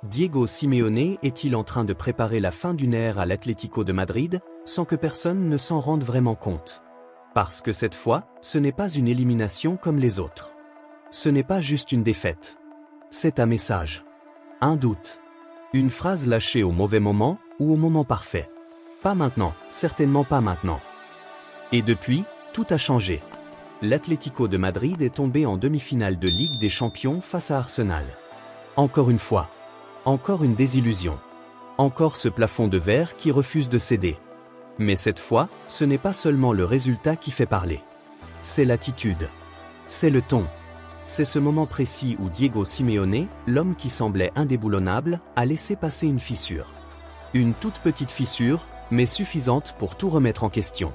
Diego Simeone est-il en train de préparer la fin d'une ère à l'Atlético de Madrid, sans que personne ne s'en rende vraiment compte? Parce que cette fois, ce n'est pas une élimination comme les autres. Ce n'est pas juste une défaite. C'est un message. Un doute. Une phrase lâchée au mauvais moment ou au moment parfait. Pas maintenant, certainement pas maintenant. Et depuis, tout a changé. L'Atlético de Madrid est tombé en demi-finale de Ligue des Champions face à Arsenal. Encore une fois. Encore une désillusion. Encore ce plafond de verre qui refuse de céder. Mais cette fois, ce n'est pas seulement le résultat qui fait parler. C'est l'attitude. C'est le ton. C'est ce moment précis où Diego Simeone, l'homme qui semblait indéboulonnable, a laissé passer une fissure. Une toute petite fissure, mais suffisante pour tout remettre en question.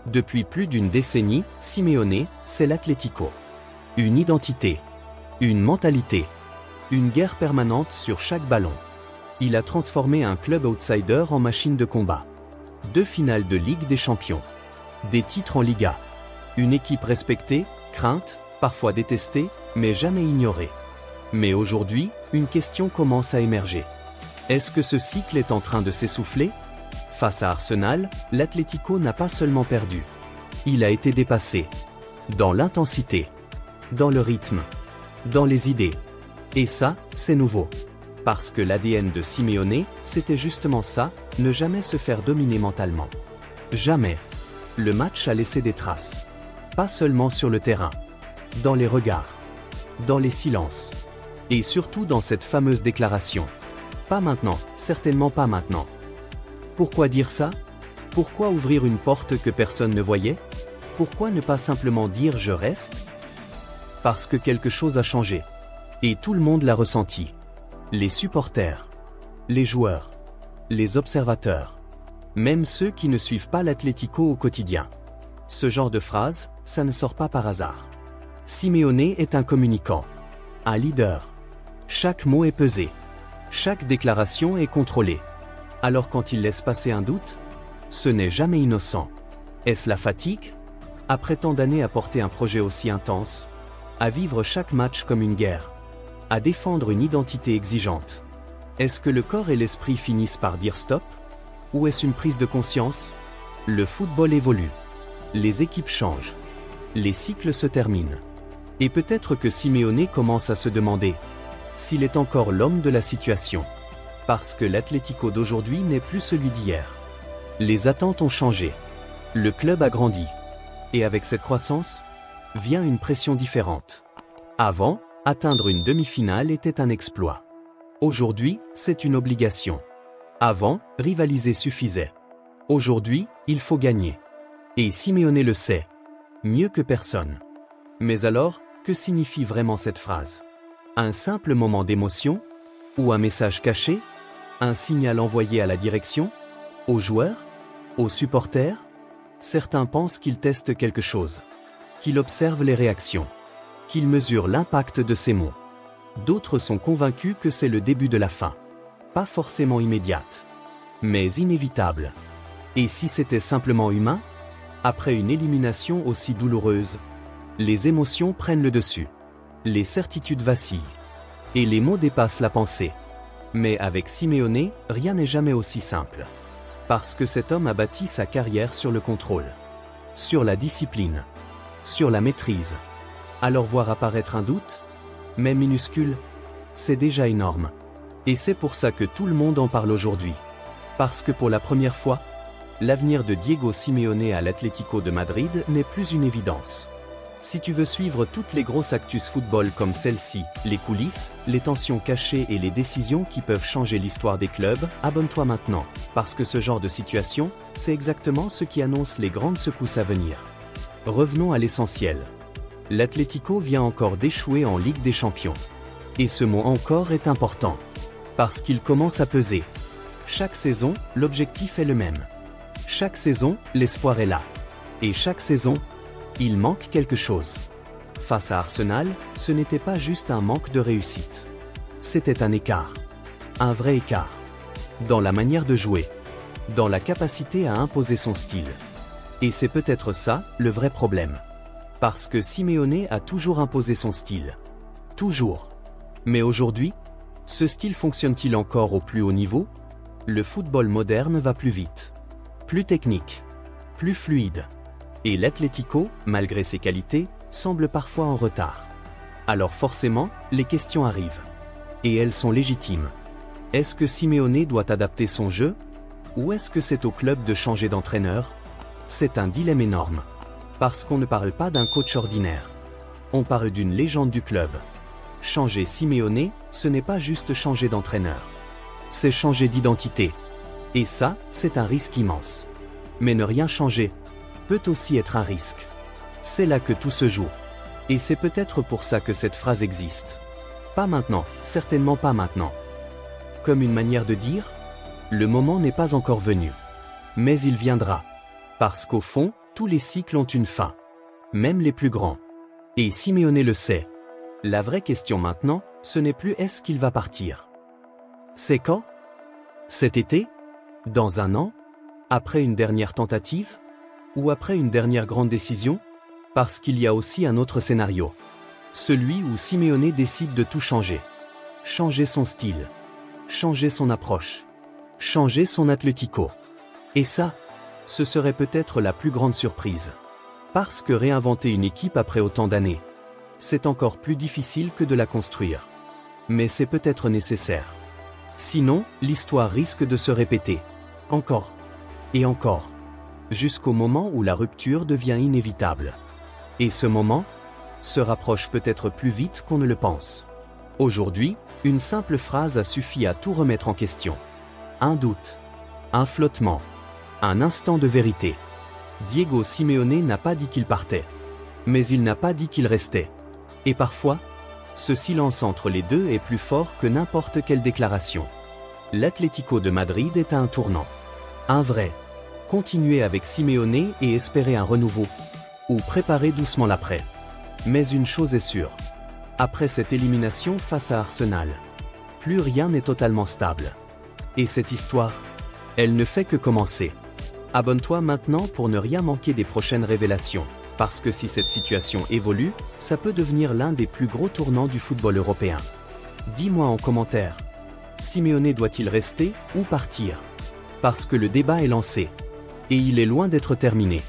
Depuis plus d'une décennie, Simeone, c'est l'Atlético. Une identité. Une mentalité. Une guerre permanente sur chaque ballon. Il a transformé un club outsider en machine de combat. 2 finales de Ligue des Champions. Des titres en Liga. Une équipe respectée, crainte, parfois détestée, mais jamais ignorée. Mais aujourd'hui, une question commence à émerger. Est-ce que ce cycle est en train de s'essouffler? Face à Arsenal, l'Atlético n'a pas seulement perdu. Il a été dépassé. Dans l'intensité. Dans le rythme. Dans les idées. Et ça, c'est nouveau. Parce que l'ADN de Simeone, c'était justement ça, ne jamais se faire dominer mentalement. Jamais. Le match a laissé des traces. Pas seulement sur le terrain. Dans les regards. Dans les silences. Et surtout dans cette fameuse déclaration. Pas maintenant, certainement pas maintenant. Pourquoi dire ça? Pourquoi ouvrir une porte que personne ne voyait? Pourquoi ne pas simplement dire « je reste » ? Parce que quelque chose a changé. Et tout le monde l'a ressenti. Les supporters, les joueurs, les observateurs, même ceux qui ne suivent pas l'Atlético au quotidien. Ce genre de phrase, ça ne sort pas par hasard. Simeone est un communicant, un leader. Chaque mot est pesé. Chaque déclaration est contrôlée. Alors quand il laisse passer un doute, ce n'est jamais innocent. Est-ce la fatigue? Après tant d'années à porter un projet aussi intense, à vivre chaque match comme une guerre, à défendre une identité exigeante. Est-ce que le corps et l'esprit finissent par dire stop? Ou est-ce une prise de conscience? Le football évolue. Les équipes changent. Les cycles se terminent. Et peut-être que Simeone commence à se demander s'il est encore l'homme de la situation. Parce que l'Atlético d'aujourd'hui n'est plus celui d'hier. Les attentes ont changé. Le club a grandi. Et avec cette croissance, vient une pression différente. Avant, atteindre une demi-finale était un exploit. Aujourd'hui, c'est une obligation. Avant, rivaliser suffisait. Aujourd'hui, il faut gagner. Et Simeone le sait. Mieux que personne. Mais alors, que signifie vraiment cette phrase? Un simple moment d'émotion? Ou un message caché? Un signal envoyé à la direction? Aux joueurs? Aux supporters? Certains pensent qu'il teste quelque chose. Qu'il observe les réactions. Qu'il mesure l'impact de ses mots. D'autres sont convaincus que c'est le début de la fin. Pas forcément immédiate. Mais inévitable. Et si c'était simplement humain? Après une élimination aussi douloureuse, les émotions prennent le dessus. Les certitudes vacillent. Et les mots dépassent la pensée. Mais avec Simeone, rien n'est jamais aussi simple. Parce que cet homme a bâti sa carrière sur le contrôle. Sur la discipline. Sur la maîtrise. Alors voir apparaître un doute, même minuscule, c'est déjà énorme. Et c'est pour ça que tout le monde en parle aujourd'hui. Parce que pour la première fois, l'avenir de Diego Simeone à l'Atlético de Madrid n'est plus une évidence. Si tu veux suivre toutes les grosses actus football comme celle-ci, les coulisses, les tensions cachées et les décisions qui peuvent changer l'histoire des clubs, abonne-toi maintenant. Parce que ce genre de situation, c'est exactement ce qui annonce les grandes secousses à venir. Revenons à l'essentiel. L'Atlético vient encore d'échouer en Ligue des Champions. Et ce mot « encore » est important. Parce qu'il commence à peser. Chaque saison, l'objectif est le même. Chaque saison, l'espoir est là. Et chaque saison, il manque quelque chose. Face à Arsenal, ce n'était pas juste un manque de réussite. C'était un écart. Un vrai écart. Dans la manière de jouer. Dans la capacité à imposer son style. Et c'est peut-être ça, le vrai problème. Parce que Simeone a toujours imposé son style. Toujours. Mais aujourd'hui, Ce style fonctionne-t-il encore au plus haut niveau? Le football moderne va plus vite, plus technique, plus fluide. Et l'Atlético, malgré ses qualités, semble parfois en retard. Alors forcément, les questions arrivent. Et elles sont légitimes. Est-ce que Simeone doit adapter son jeu? Ou est-ce que c'est au club de changer d'entraîneur? C'est un dilemme énorme. Parce qu'on ne parle pas d'un coach ordinaire. On parle d'une légende du club. Changer Simeone, ce n'est pas juste changer d'entraîneur. C'est changer d'identité. Et ça, c'est un risque immense. Mais ne rien changer peut aussi être un risque. C'est là que tout se joue. Et c'est peut-être pour ça que cette phrase existe. Pas maintenant, certainement pas maintenant. Comme une manière de dire, le moment n'est pas encore venu. Mais il viendra. Parce qu'au fond, tous les cycles ont une fin. Même les plus grands. Et Simeone le sait. La vraie question maintenant, ce n'est plus est-ce qu'il va partir. C'est quand? Cet été? Dans un an? Après une dernière tentative? Ou après une dernière grande décision? Parce qu'il y a aussi un autre scénario. Celui où Simeone décide de tout changer. Changer son style. Changer son approche. Changer son Atlético. Et ça, ce serait peut-être la plus grande surprise. Parce que réinventer une équipe après autant d'années, c'est encore plus difficile que de la construire. Mais c'est peut-être nécessaire. Sinon, l'histoire risque de se répéter. Encore. Et encore. Jusqu'au moment où la rupture devient inévitable. Et ce moment se rapproche peut-être plus vite qu'on ne le pense. Aujourd'hui, une simple phrase a suffi à tout remettre en question. Un doute. Un flottement. Un instant de vérité. Diego Simeone n'a pas dit qu'il partait. Mais il n'a pas dit qu'il restait. Et parfois, ce silence entre les deux est plus fort que n'importe quelle déclaration. L'Atlético de Madrid est à un tournant. Un vrai. Continuer avec Simeone et espérer un renouveau. Ou préparer doucement l'après. Mais une chose est sûre. Après cette élimination face à Arsenal, plus rien n'est totalement stable. Et cette histoire, elle ne fait que commencer. Abonne-toi maintenant pour ne rien manquer des prochaines révélations. Parce que si cette situation évolue, ça peut devenir l'un des plus gros tournants du football européen. Dis-moi en commentaire. Simeone doit-il rester ou partir? Parce que le débat est lancé. Et il est loin d'être terminé.